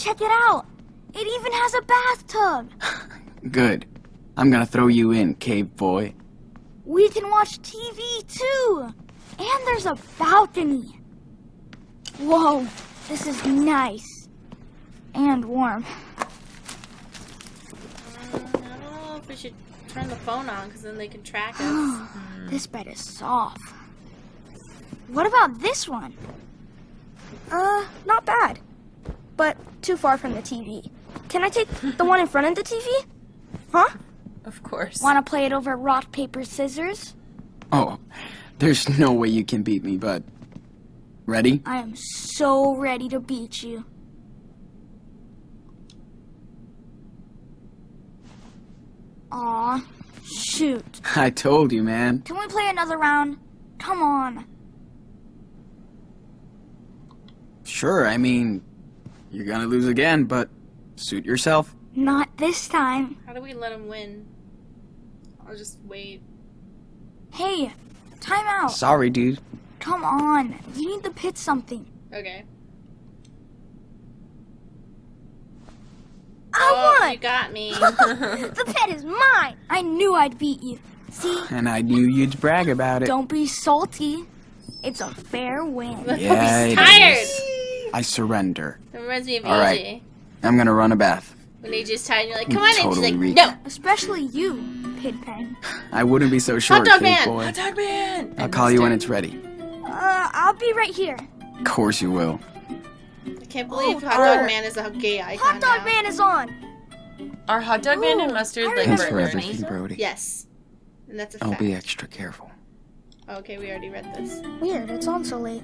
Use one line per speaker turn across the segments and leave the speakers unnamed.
check it out. It even has a bathtub.
Good. I'm gonna throw you in, cave boy.
We can watch TV too. And there's a balcony. Whoa, this is nice. And warm.
I don't know if we should turn the phone on, because then they can track us.
This bed is soft. What about this one? Not bad. But too far from the TV. Can I take the one in front of the TV? Huh?
Of course.
Wanna play it over rock, paper, scissors?
Oh, there's no way you can beat me, bud. Ready?
I am so ready to beat you. Aw, shoot.
I told you, man.
Can we play another round? Come on.
Sure, I mean, you're gonna lose again, but suit yourself.
Not this time.
How do we let him win? I'll just wait.
Hey, time out.
Sorry, dude.
Come on. You need to pitch something.
Okay.
I won!
You got me.
The pet is mine. I knew I'd beat you. See?
And I knew you'd brag about it.
Don't be salty. It's a fair win.
Yeah,
He's
it
tired.
is. I surrender.
That reminds me of
All
AJ.
right. I'm gonna run a bath.
When AJ's tired, and you're like, come on,
Totally
AJ's like,
weak.
no.
Especially you, Pigpen.
I wouldn't be so short,
dog
cave
man!
boy.
Hot dog man!
I'll call you when it's ready.
I'll be right here.
Of course you will.
I can't believe
Oh,
Hot Dog Man is a gay icon
Hot Dog
now.
Man is on.
Are hot dog man and
Ooh,
mustard
I
like
Thanks
remember
for
burgers?
everything, Brody.
Yes. And that's a
I'll
fact.
be extra careful.
Okay, we already read this.
Weird, it's on so late.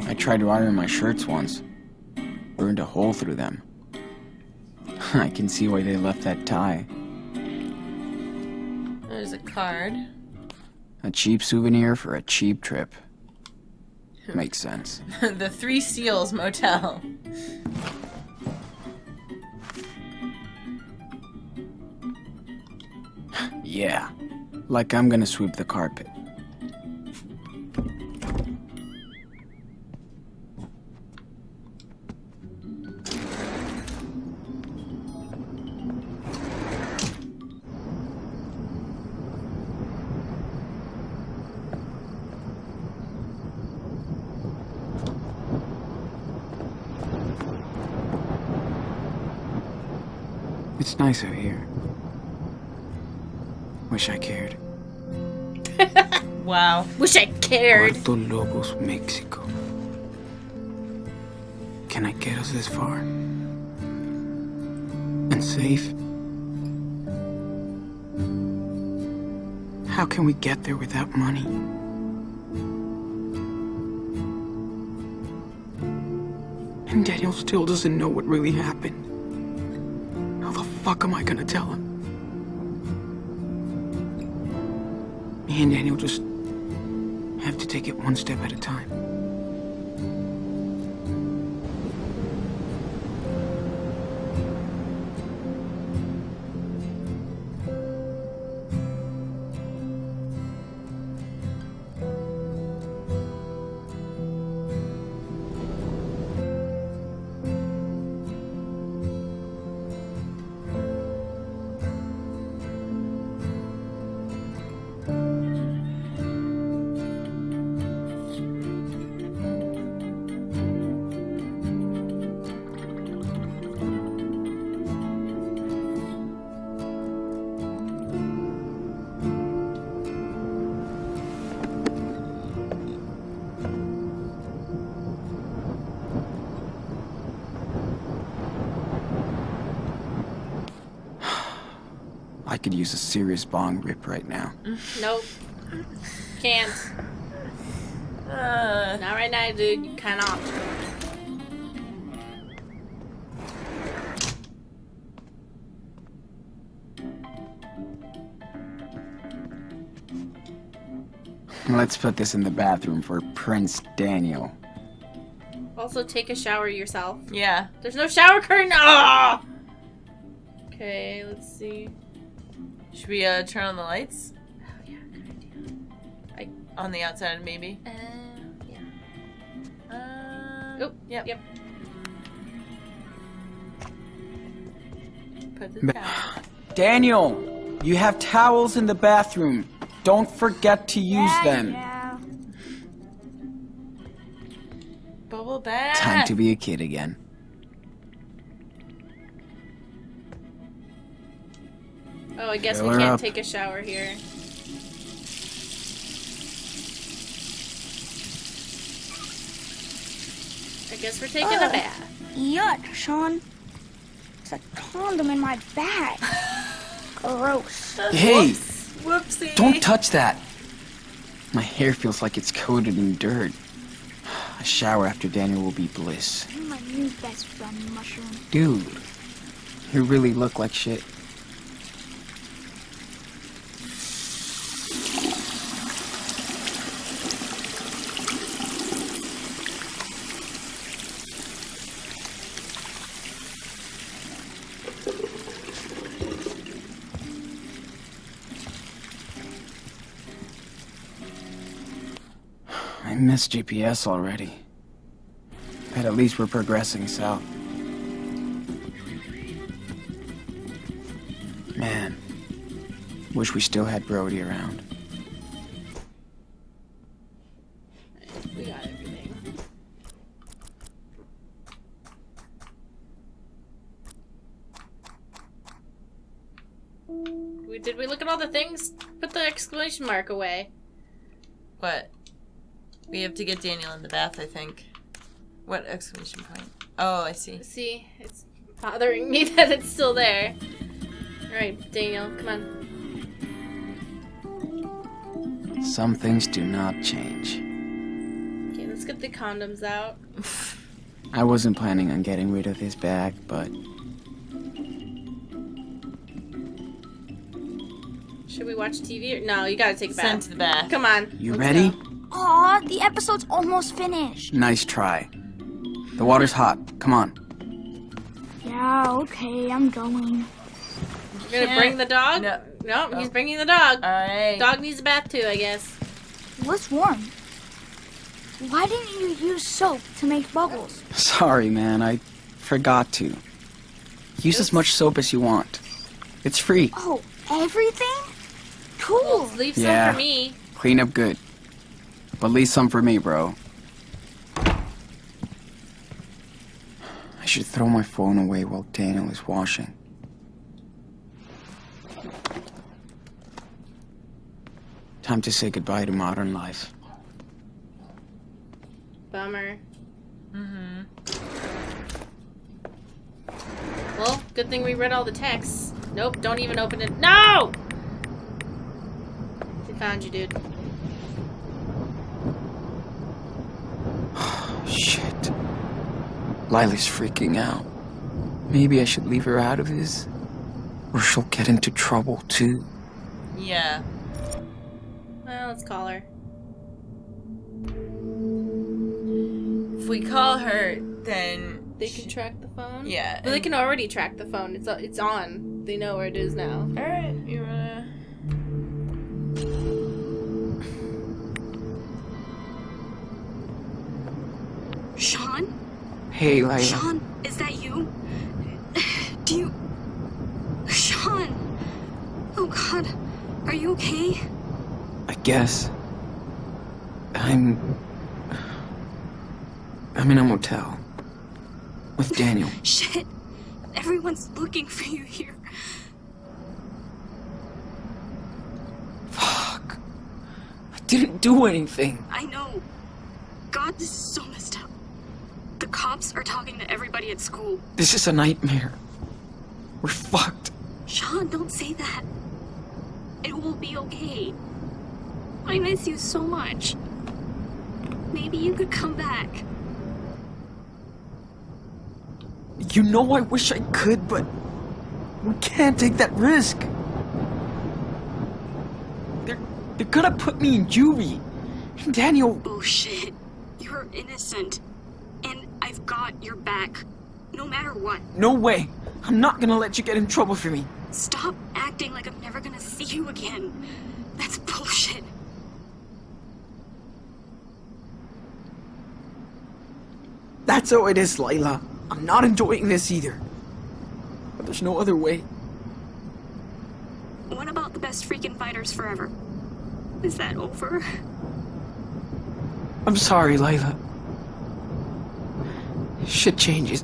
I tried to iron my shirts once. Burned a hole through them. I can see why they left that tie.
There's a card.
A cheap souvenir for a cheap trip. Makes sense.
The Three Seals Motel.
Yeah. Like I'm gonna sweep the carpet. It's nice out here. Wish I cared.
Wow.
Wish I cared.
Puerto Lobos, Mexico. Can I get us this far? And safe? How can we get there without money? And Daniel still doesn't know what really happened. How the fuck am I gonna tell him? Me and Daniel just have to take it one step at a time. I could use a serious bong rip right now.
Nope. Can't. Not right now, dude. You cannot.
Let's put this in the bathroom for Prince Daniel.
Also, take a shower yourself.
Yeah.
There's no shower curtain. Oh! Okay, let's see.
Should we turn on the lights?
Oh yeah, good idea.
On the outside, maybe?
Yeah.
Oh, yep.
Yep.
Put the towel.
Daniel, you have towels in the bathroom. Don't forget to use them.
Yeah.
Bubble bath.
Time to be a kid again.
Oh, I guess
Fill
we
her
can't
up.
take a shower here. I guess we're taking a bath.
Yuck, Sean. There's a condom in my bag. Gross.
Hey,
Whoopsie.
don't touch that. My hair feels like it's coated in dirt. A shower after Daniel will be bliss.
You're my new best friend, Mushroom.
Dude, you really look like shit. I miss GPS already. But at least we're progressing south. Man, wish we still had Brody around.
We got everything. Did we look at all the things? Put the exclamation mark away.
What? We have to get Daniel in the bath, I think. What exclamation point? Oh, I see.
See, it's bothering me that it's still there. Alright, Daniel, come on.
Some things do not change.
Okay, let's get the condoms out.
I wasn't planning on getting rid of his bag, but
Should we watch TV? Or... No, you gotta take a bath.
Send to the bath.
Come on.
you
let's
ready?
go.
Aw, the episode's almost finished.
Nice try. The water's hot. Come on.
Yeah, okay, I'm going.
You're gonna bring the dog?
No.
No,
Oh.
he's bringing the dog.
Alright.
Dog needs a bath too, I guess.
What's warm? Why didn't you use soap to make bubbles?
Sorry, man. I forgot to. Use as much soap as you want. It's free.
Oh, everything? Cool.
Well, leave some
Yeah.
for me.
Clean up good. But leave some for me, bro. I should throw my phone away while Daniel is washing. Time to say goodbye to modern life.
Bummer. Well, good thing we read all the texts. Nope, don't even open it. No! They found you, dude.
Shit. Lila's freaking out. Maybe I should leave her out of this. Or she'll get into trouble, too.
Yeah.
Well, let's call her.
If we call her, then...
They can track the phone?
Yeah.
Well, they can already track the phone. It's on. They know where it is now.
Alright, you wanna...
Sean?
Hey, Lila.
Sean, is that you? Do you... Sean! Oh God, are you okay?
I guess. I'm in a motel. With Daniel.
Shit, everyone's looking for you here.
Fuck. I didn't do anything.
I know. God, this is so messed up. The cops are talking to everybody at school.
This is a nightmare. We're fucked.
Sean, don't say that. It will be okay. I miss you so much. Maybe you could come back.
You know I wish I could, but we can't take that risk. They're gonna put me in juvie. Daniel,
Bullshit. You're innocent. And I've got your back. no matter what.
No way. I'm not gonna let you get in trouble for me.
Stop acting like I'm never gonna see you again. That's bullshit.
That's how it is, Layla. I'm not enjoying this either. But there's no other way.
What about the best freaking fighters forever? Is that over?
I'm sorry, Layla. Shit changes.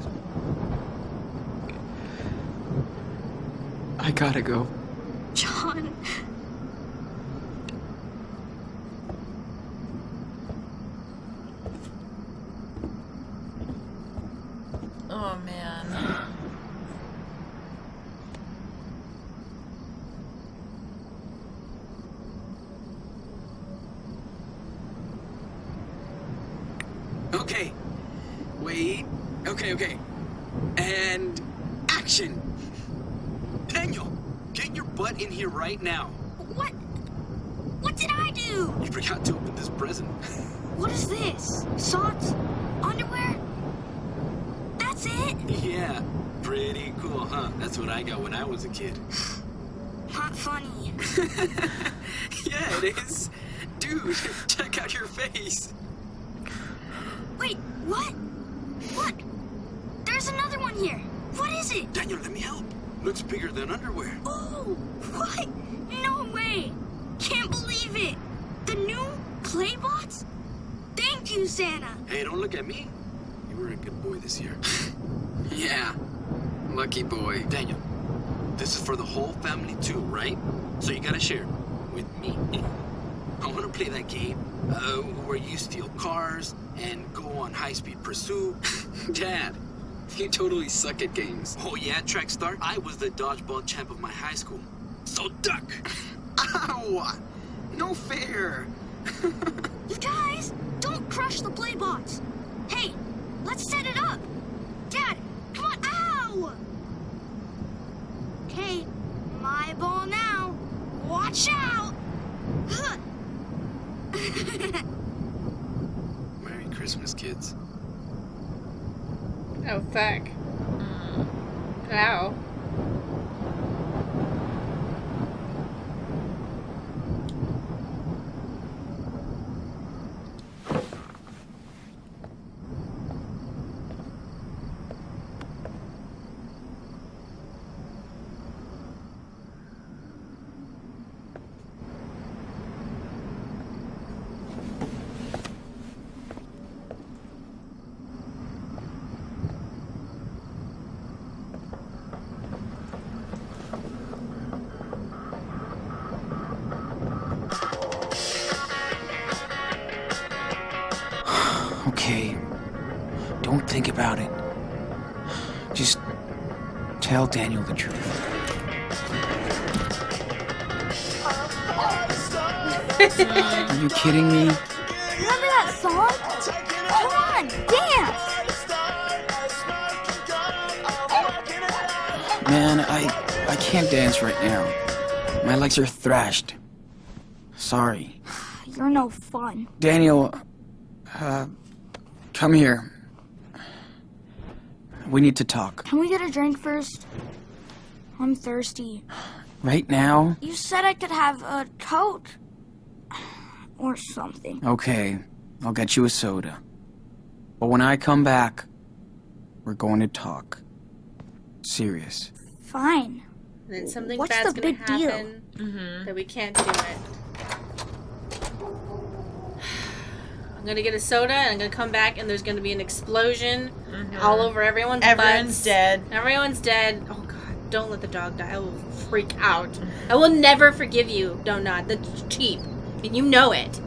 I gotta go.
John.
Oh man.
Okay. Wait. Okay. And action! Daniel, get your butt in here right now.
What? What did I do?
You forgot to open this present.
What is this? Socks? Underwear? That's it?
Yeah, pretty cool, huh? That's what I got when I was a kid.
Not funny.
Yeah, it is. Dude, check out your face.
Wait, what? What? There's another one here. What is it?
Daniel, let me help. Looks bigger than underwear.
Oh, what? No way. Can't believe it. The new Playbots? Thank you, Santa.
Hey, don't look at me. You were a good boy this year. Yeah, lucky boy. Daniel, this is for the whole family too, right? So you gotta share with me. I want to play that game where you steal cars and go on high-speed pursuit. Dad, you totally suck at games. Oh yeah, track star? I was the dodgeball champ of my high school. So duck! Ow! No fair!
You guys, don't crush the Playbots. Hey, let's set it up. Dad, come on. Ow! Okay, my ball now. Watch out!
Merry Christmas, kids.
Oh, fuck. Ow.
Okay. Don't think about it. Just tell Daniel the truth. Are you kidding me?
Remember that song? Come on, dance!
Man, I can't dance right now. My legs are thrashed. Sorry.
You're no fun.
Daniel, come here. We need to talk.
Can we get a drink first? I'm thirsty.
Right now?
You said I could have a Coke. Or something.
Okay, I'll get you a soda. But when I come back, we're going to talk. Serious.
Fine.
And then something
What's
bad's
the
gonna
big deal?
happen that we can't do it. I'm gonna get a soda and I'm gonna come back and there's gonna be an explosion all over everyone's butts.
Dead.
Everyone's dead. Oh god, don't let the dog die. I will freak out. I will never forgive you, Donut. That's cheap. And you know it.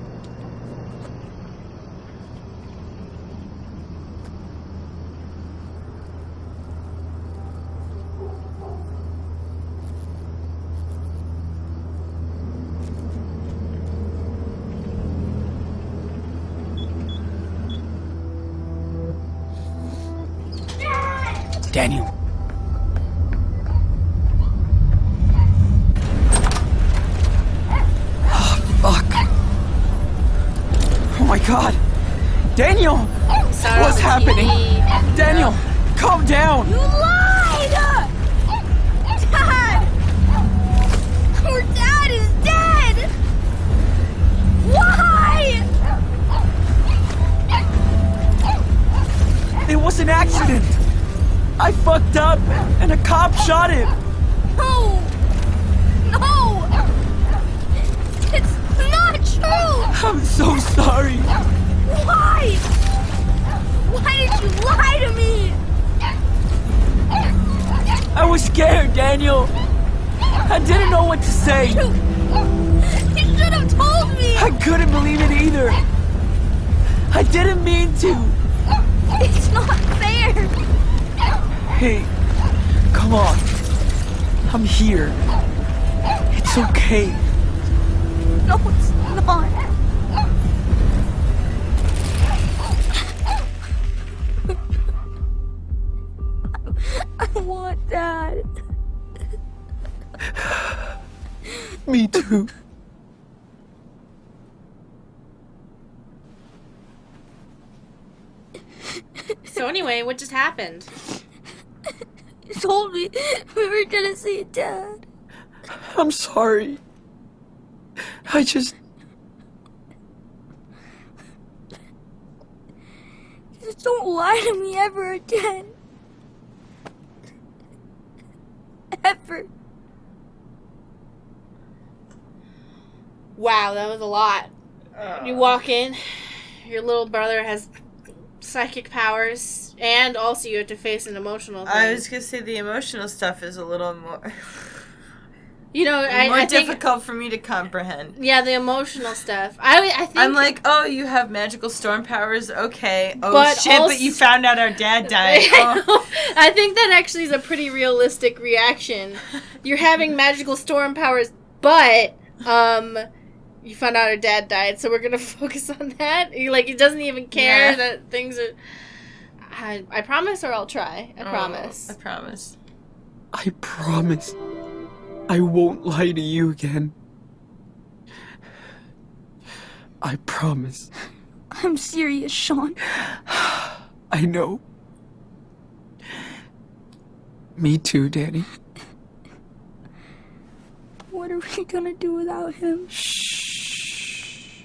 Daniel. Oh, fuck. Oh my god. Daniel!
Sorry,
What's happening?
TV.
Daniel, calm down!
You lied! Dad! Our dad is dead! Why?
It was an accident! I fucked up, and a cop shot him!
No! No! It's not true!
I'm so sorry!
Why? Why did you lie to me?
I was scared, Daniel! I didn't know what to say!
You should have told me!
I couldn't believe it either! I didn't mean to!
It's not fair!
Hey, come on. I'm here. It's okay.
No, it's not. I want Dad.
Me too.
So anyway, what just happened?
You told me we were gonna see Dad.
I'm sorry. Just
don't lie to me ever again. Ever.
Wow, that was a lot. You walk in, your little brother has psychic powers, and also you have to face an emotional thing.
I was gonna say the emotional stuff is a little more
You know,
more
I think,
difficult for me to comprehend.
yeah, the emotional stuff. I think
I'm like, oh, you have magical storm powers, okay. Oh
But
shit,
also-
but you found out our dad died. Oh.
I think that actually is a pretty realistic reaction. You're having magical storm powers, but you found out our dad died, so we're gonna focus on that. He like he doesn't even care
Yeah.
that things are. I promise, or I'll try. I promise.
I promise.
I promise I won't lie to you again. I promise.
I'm serious, Sean.
I know. Me too, Danny.
What are we gonna do without him?
Shh.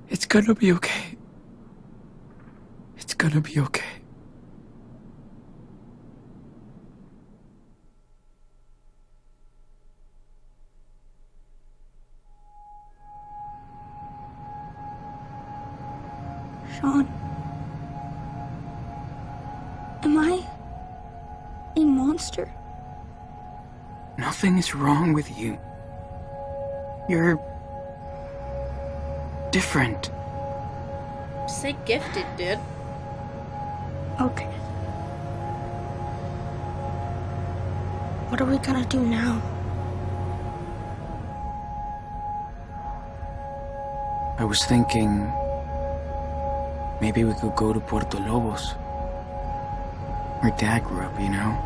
It's gonna be okay. It's gonna be okay.
Sean. Am I a monster?
Nothing is wrong with you. You're different.
Say gifted, dude.
Okay. What are we gonna do now?
I was thinking maybe we could go to Puerto Lobos. Where Dad grew up, you know?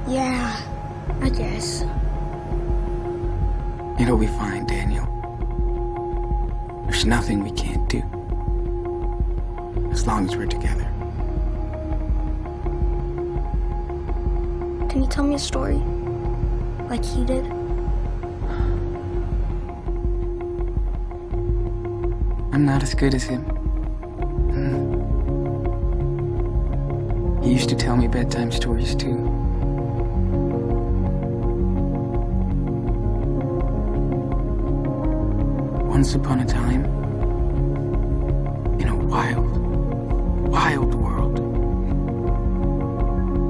Yeah, I guess.
It'll be fine, Daniel. There's nothing we can't do. As long as we're together.
Can you tell me a story? Like he did?
I'm not as good as him. He used to tell me bedtime stories too. Once upon a time, in a wild, wild world,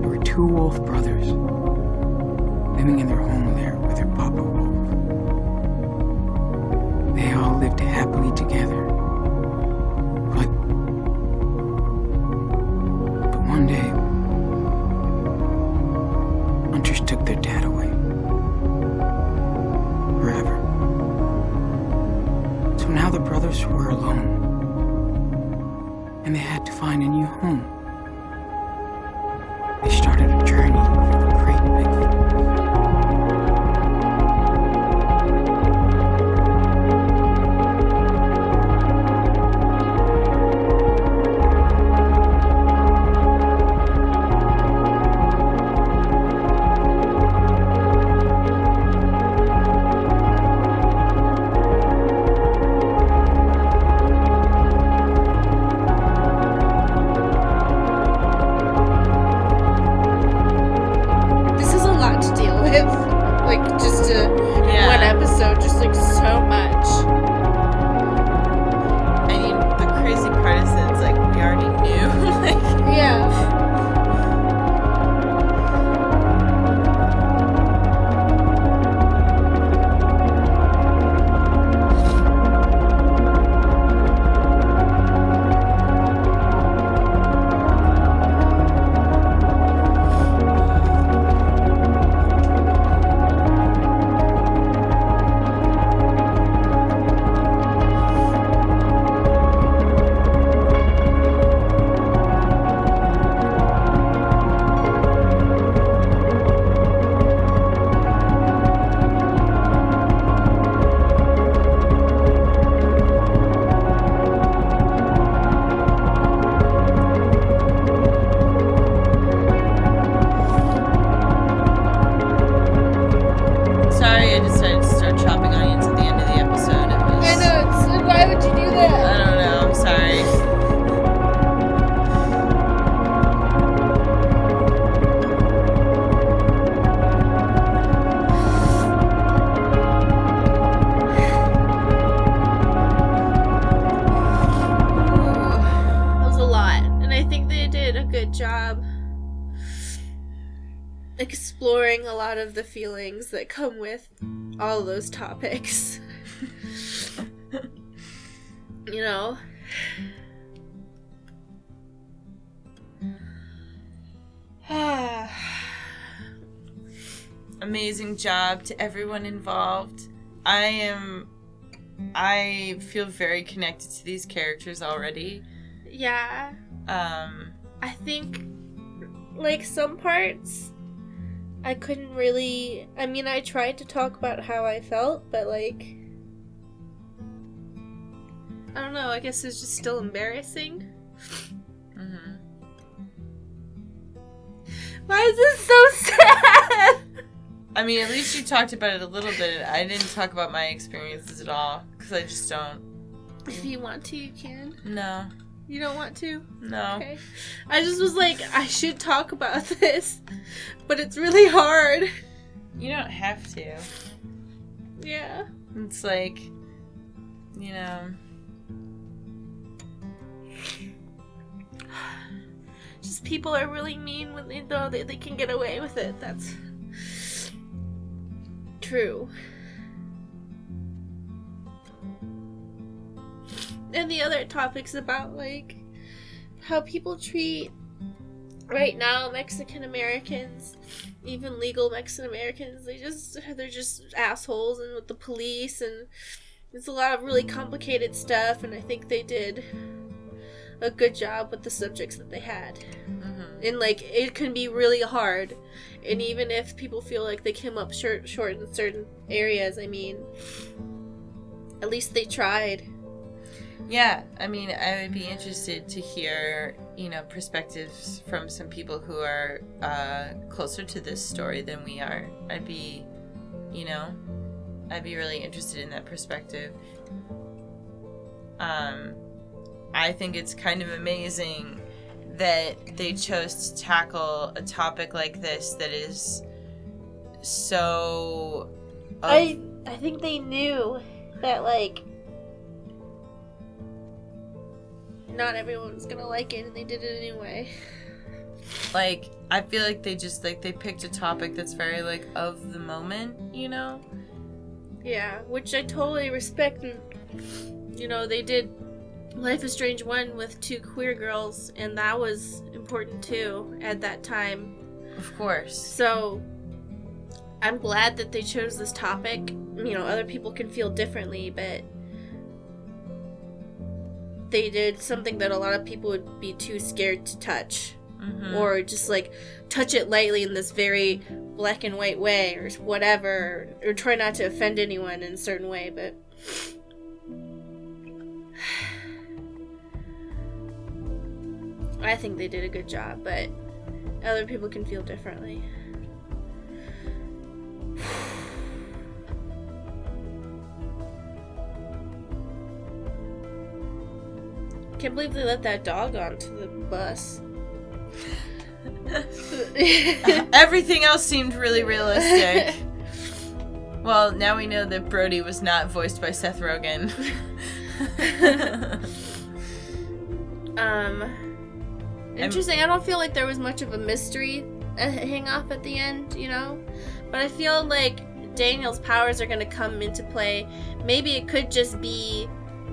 there were two wolf brothers living in their home there with their papa wolf. They all lived happily together. But one day, hunters took their dad away. Forever. So now the brothers were alone. And they had to find a new home. They started a journey through the great big forest.
exploring a lot of the feelings that come with all those topics. You know?
Amazing job to everyone involved. I feel very connected to these characters already.
Yeah. I think, like, some parts I couldn't really... I mean, I tried to talk about how I felt, but, like... I don't know, I guess it's just still embarrassing.
Mm-hmm.
Why is this so sad?
I mean, at least you talked about it a little bit. I didn't talk about my experiences at all, because I just don't.
If you want to, you can.
No.
You don't want to?
No.
Okay. I just was like, I should talk about this, but it's really hard.
You don't have to.
Yeah.
It's like, you know...
Just people are really mean when they know that they can get away with it. That's true. And the other topics about, like, how people treat, right now, Mexican Americans, even legal Mexican Americans, they're just assholes, and with the police, and it's a lot of really complicated stuff, and I think they did a good job with the subjects that they had.
Mm-hmm.
And, like, it can be really hard. And even if people feel like they came up short in certain areas, I mean, at least they tried.
Yeah, I mean, I would be interested to hear, you know, perspectives from some people who are closer to this story than we are. I'd be really interested in that perspective. I think it's kind of amazing that they chose to tackle a topic like this that is so...
I think they knew that, like, not everyone was gonna like it, and they did it anyway.
Like, I feel like they just, like, they picked a topic that's very, like, of the moment, you know?
Yeah, which I totally respect. And, you know, they did Life is Strange 1 with 2 queer girls, and that was important too at that time.
Of course.
So, I'm glad that they chose this topic. You know, other people can feel differently, but they did something that a lot of people would be too scared to touch.
Mm-hmm.
Or just, like, touch it lightly in this very black and white way, or whatever, or try not to offend anyone in a certain way, but... I think they did a good job, but other people can feel differently. Can't believe they let that dog onto the bus.
Everything else seemed really realistic. Well, now we know that Brody was not voiced by Seth Rogen.
Interesting. I don't feel like there was much of a mystery hang off at the end, you know? But I feel like Daniel's powers are going to come into play. Maybe it could just be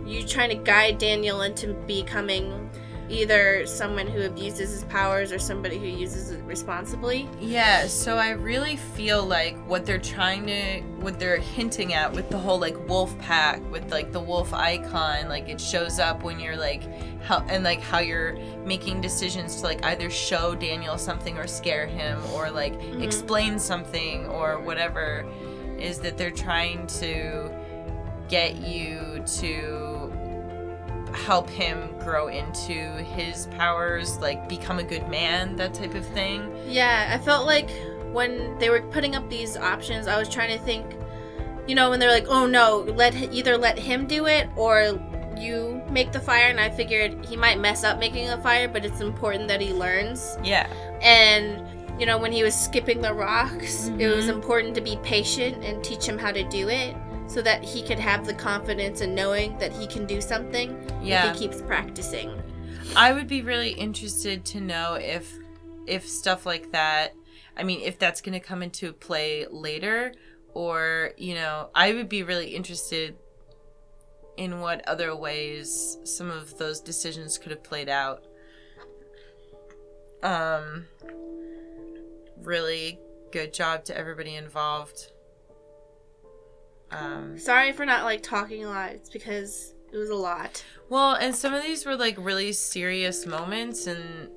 you trying to guide Daniel into becoming either someone who abuses his powers or somebody who uses it responsibly.
Yeah, so I really feel like what they're hinting at with the whole, like, wolf pack, with, like, the wolf icon, like, it shows up when you're, like, how you're making decisions to, like, either show Daniel something or scare him or, like, explain something or whatever, is that they're trying to get you to help him grow into his powers, like, become a good man, that type of thing.
Yeah, I felt like when they were putting up these options, I was trying to think, you know, when they're like, oh no, either let him do it or you make the fire, and I figured he might mess up making a fire, but it's important that he learns.
Yeah.
And, you know, when he was skipping the rocks, it was important to be patient and teach him how to do it, so that he could have the confidence in knowing that he can do something if he keeps practicing.
I would be really interested to know if stuff like that, I mean, if that's going to come into play later, or, you know, I would be really interested in what other ways some of those decisions could have played out. Really good job to everybody involved.
Sorry for not, like, talking a lot. It's because it was a lot.
Well, and some of these were, like, really serious moments, and,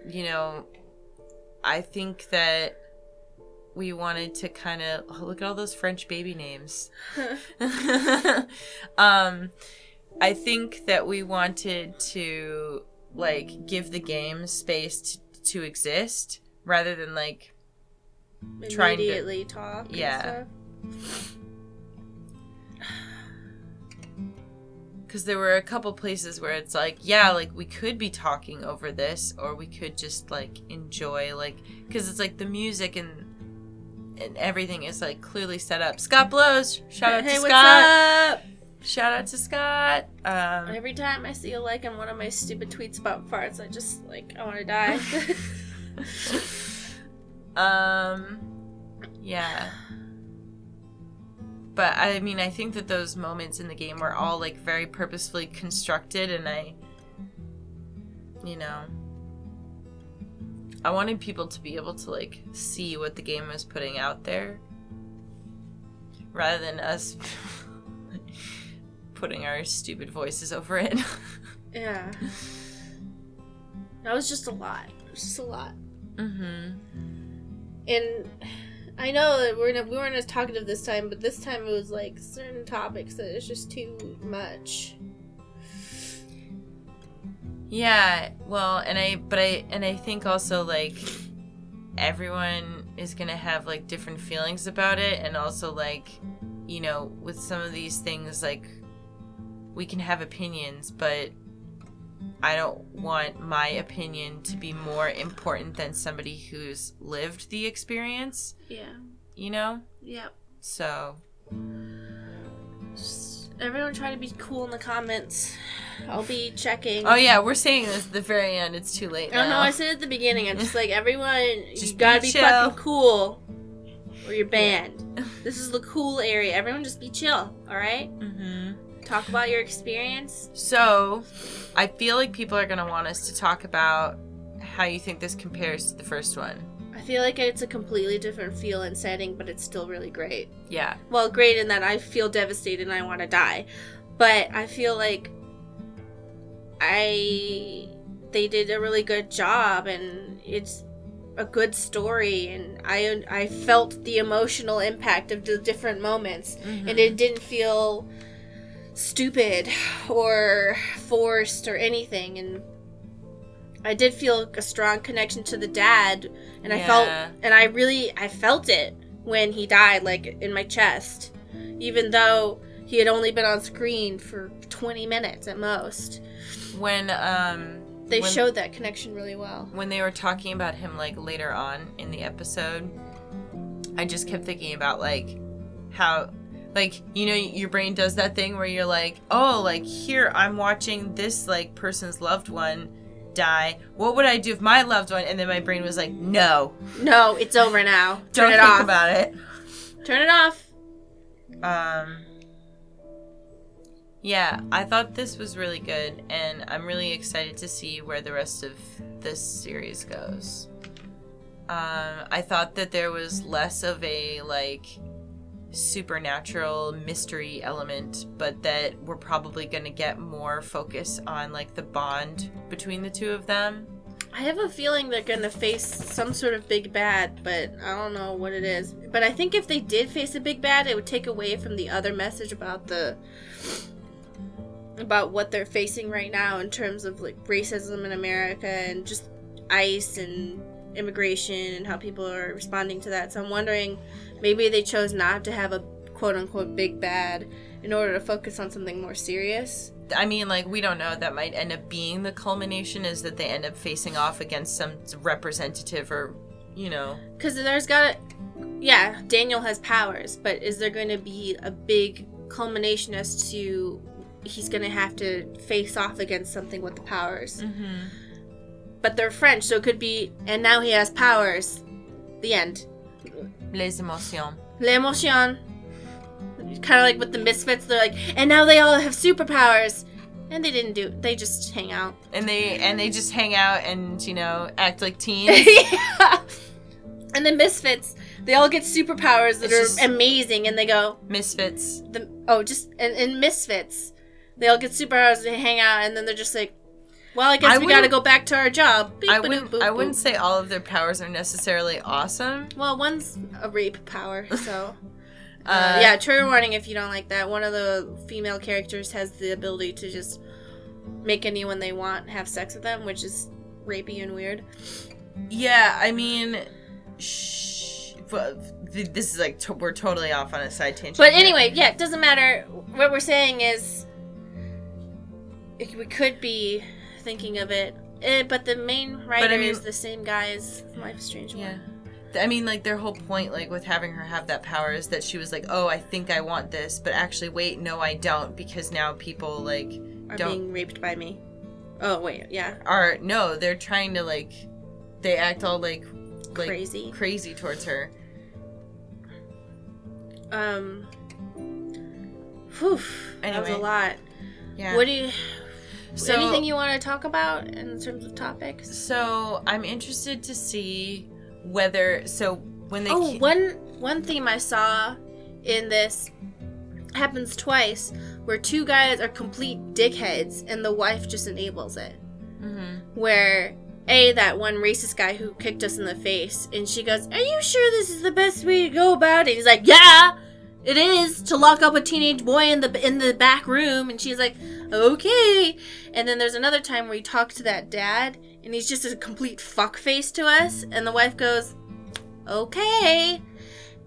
you know, I think that we wanted to kind of... Oh, look at all those French baby names. I think that we wanted to, like, give the game space to exist, rather than, like, trying to...
Immediately talk
Yeah.
and stuff.
Because there were a couple places where it's like, yeah, like, we could be talking over this, or we could just, like, enjoy, like... Because it's, like, the music and everything is, like, clearly set up. Scott Blows! Shout out to Scott!
What's up?
Shout out to Scott!
Every time I see a like on one of my stupid tweets about farts, I just, like, I want to die.
Yeah. But, I mean, I think that those moments in the game were all, like, very purposefully constructed, and you know, I wanted people to be able to, like, see what the game was putting out there, rather than us putting our stupid voices over it.
Yeah. That was just a lot. It was just a lot.
Mm-hmm.
And I know that we weren't as talkative this time, but this time it was like certain topics that it's just too much.
Yeah, well, and I think also, like, everyone is gonna have, like, different feelings about it, and also, like, you know, with some of these things, like, we can have opinions, but I don't want my opinion to be more important than somebody who's lived the experience.
Yeah.
You know?
Yep.
So.
Just everyone try to be cool in the comments. I'll be checking.
Oh, yeah, we're saying this at the very end. It's too late now.
Oh, no, I said it at the beginning. I'm just like, everyone,
Just
you gotta be
chill.
fucking cool. Or you're banned. This is the cool area. Everyone just be chill, alright?
Mm-hmm.
Talk about your experience.
So, I feel like people are going to want us to talk about how you think this compares to the first one.
I feel like it's a completely different feel and setting, but it's still really great.
Yeah.
Well, great in that I feel devastated and I want to die. But I feel like they did a really good job, and it's a good story, and I felt the emotional impact of the different moments,
Mm-hmm.
and it didn't feel stupid or forced or anything, and I did feel a strong connection to the dad, and I felt it when he died, like, in my chest, even though he had only been on screen for 20 minutes at most.
When
They showed that connection really well.
When they were talking about him, like, later on in the episode, I just kept thinking about, like, how, like, you know, your brain does that thing where you're like, oh, like, here, I'm watching this, like, person's loved one die. What would I do if my loved one? And then my brain was like, no.
No, it's over now.
Don't
Turn it
think
off.
about it.
Turn it off.
Yeah, I thought this was really good, and I'm really excited to see where the rest of this series goes. I thought that there was less of a, like, supernatural mystery element, but that we're probably going to get more focus on, like, the bond between the two of them.
I have a feeling they're going to face some sort of big bad, but I don't know what it is. But I think if they did face a big bad, it would take away from the other message about what they're facing right now in terms of, like, racism in America and just ICE and immigration and how people are responding to that. So I'm wondering, maybe they chose not to have a quote-unquote big bad in order to focus on something more serious.
I mean, like, we don't know. That might end up being the culmination, is that they end up facing off against some representative or, you know.
Because Daniel has powers, but is there going to be a big culmination as to he's going to have to face off against something with the powers?
Mm-hmm.
But they're French, so it could be, and now he has powers. The end.
Les émotions.
L'émotion. Kind of like with the Misfits, they're like, and now they all have superpowers. And they just hang out.
And they just hang out and, you know, act like teens.
Yeah. And the Misfits, they all get superpowers that are amazing, and they go...
Misfits.
In Misfits, they all get superpowers, they hang out, and then they're just like, well, I guess we gotta go back to our job. Beep,
I
boop,
wouldn't say all of their powers are necessarily awesome.
Well, one's a rape power, so... yeah, trigger warning if you don't like that. One of the female characters has the ability to just make anyone they want have sex with them, which is rapey and weird.
Yeah, I mean... This is like we're totally off on a side tangent.
But anyway, yeah, it doesn't matter. What we're saying is we could be thinking of it, but the main writer is the same guy as Life is Strange 1.
I mean, like, their whole point, like, with having her have that power is that she was like, oh, I think I want this, but actually, wait, no, I don't, because now people, like,
are being raped by me. Oh, wait, yeah.
No, they're trying to, like, they act all, like crazy towards her.
That was a lot.
Yeah.
What do you... So, anything you want to talk about in terms of topics?
So, I'm interested to see whether... So, when they...
One theme I saw in this happens twice, where two guys are complete dickheads, and the wife just enables it. Mm-hmm. Where... that one racist guy who kicked us in the face, and she goes, are you sure this is the best way to go about it? And he's like, yeah, it is, to lock up a teenage boy in the back room. And she's like, okay. And then there's another time where he talks to that dad, and he's just a complete fuckface to us, and the wife goes, okay.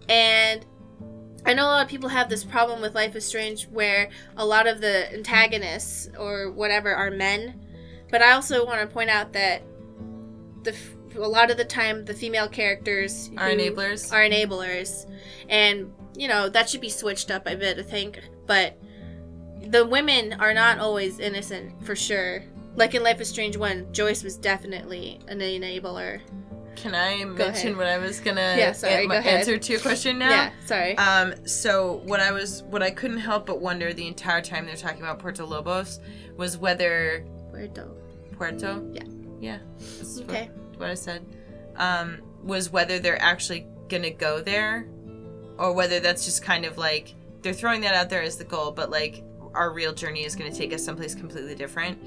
And I know a lot of people have this problem with Life is Strange where a lot of the antagonists or whatever are men, but I also want to point out that a lot of the time the female characters
are
enablers, and you know that should be switched up a bit, I think. But the women are not always innocent, for sure. Like in Life is Strange 1, Joyce was definitely an enabler.
Can I mention what I was gonna
answer
to your question now?
Yeah, sorry.
So what I couldn't help but wonder the entire time they're talking about Puerto Lobos was whether Puerto? Yeah. That's
okay.
What I said. Was whether they're actually gonna go there, or whether that's just kind of like they're throwing that out there as the goal, but like our real journey is gonna take us someplace completely different.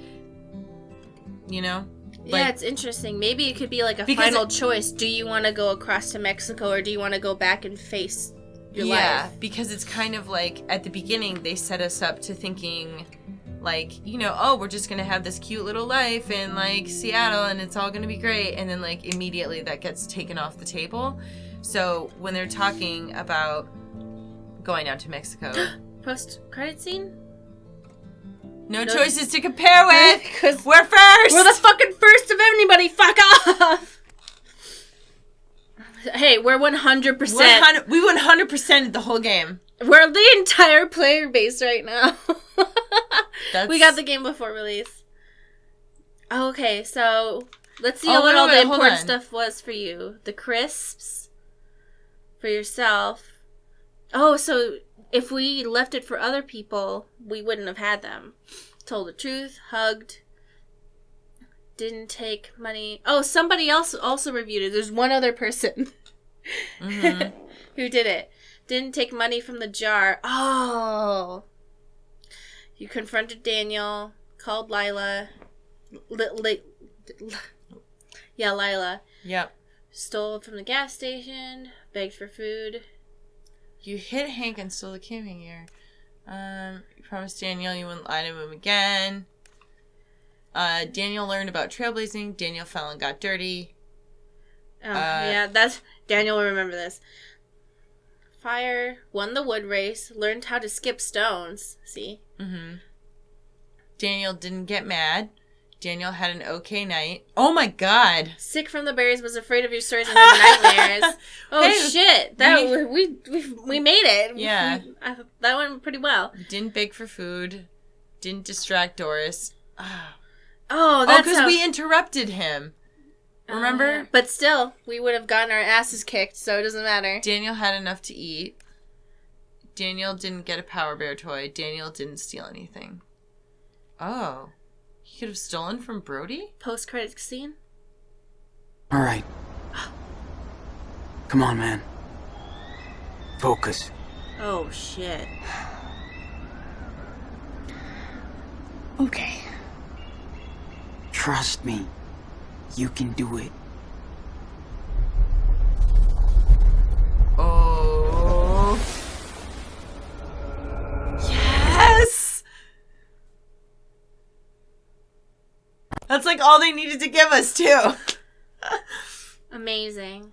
You know?
Yeah, it's interesting. Maybe it could be like a final choice. Do you want to go across to Mexico, or do you want to go back and face your life?
Yeah, because it's kind of like at the beginning they set us up to thinking like, you know, oh, we're just gonna have this cute little life in like Seattle and it's all gonna be great, and then like immediately that gets taken off the table. So when they're talking about going out to Mexico,
post-credit scene?
No choices to compare with, because we're first!
We're the fucking first of anybody, fuck off! Hey, we're 100%.
We 100%ed the whole game.
We're the entire player base right now. We got the game before release. Okay, so let's see what all the important stuff was for you. The crisps for yourself. Oh, so if we left it for other people, we wouldn't have had them. Told the truth, hugged, didn't take money. Oh, somebody else also reviewed it. There's one other person who did it. Didn't take money from the jar. Oh. You confronted Daniel, called Lila. Lila.
Yep.
Stole from the gas station, begged for food.
You hit Hank and stole the camping gear. You promised Daniel you wouldn't lie to him again. Daniel learned about trailblazing. Daniel fell and got dirty.
Oh, yeah, that's... Daniel will remember this. Fire, won the wood race, learned how to skip stones. See?
Mm-hmm. Daniel didn't get mad. Daniel had an okay night. Oh my god.
Sick from the berries, was afraid of your stories and had nightmares. Oh hey, shit. We made it.
Yeah.
That went pretty well.
Didn't beg for food. Didn't distract Doris.
Oh, that's
because we interrupted him. Remember?
Yeah. But still, we would have gotten our asses kicked, so it doesn't matter.
Daniel had enough to eat. Daniel didn't get a Power Bear toy. Daniel didn't steal anything. Oh. He could have stolen from Brody?
Post-credits scene?
All right. Come on, man. Focus.
Oh, shit.
Okay.
Trust me. You can do it.
Oh. Yes! That's like all they needed to give us, too.
Amazing.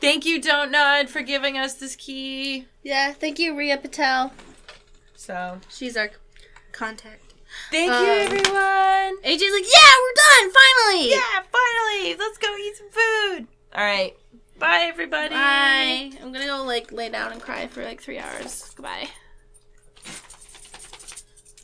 Thank you, Don't Nod, for giving us this key.
Yeah, thank you, Rhea Patel.
So,
She's our contact.
thank you, everyone.
AJ's like, yeah, we're done, finally!
Yeah, finally. Let's go eat some food. All right. Bye, everybody.
Bye. I'm gonna go, lay down and cry for 3 hours. Goodbye.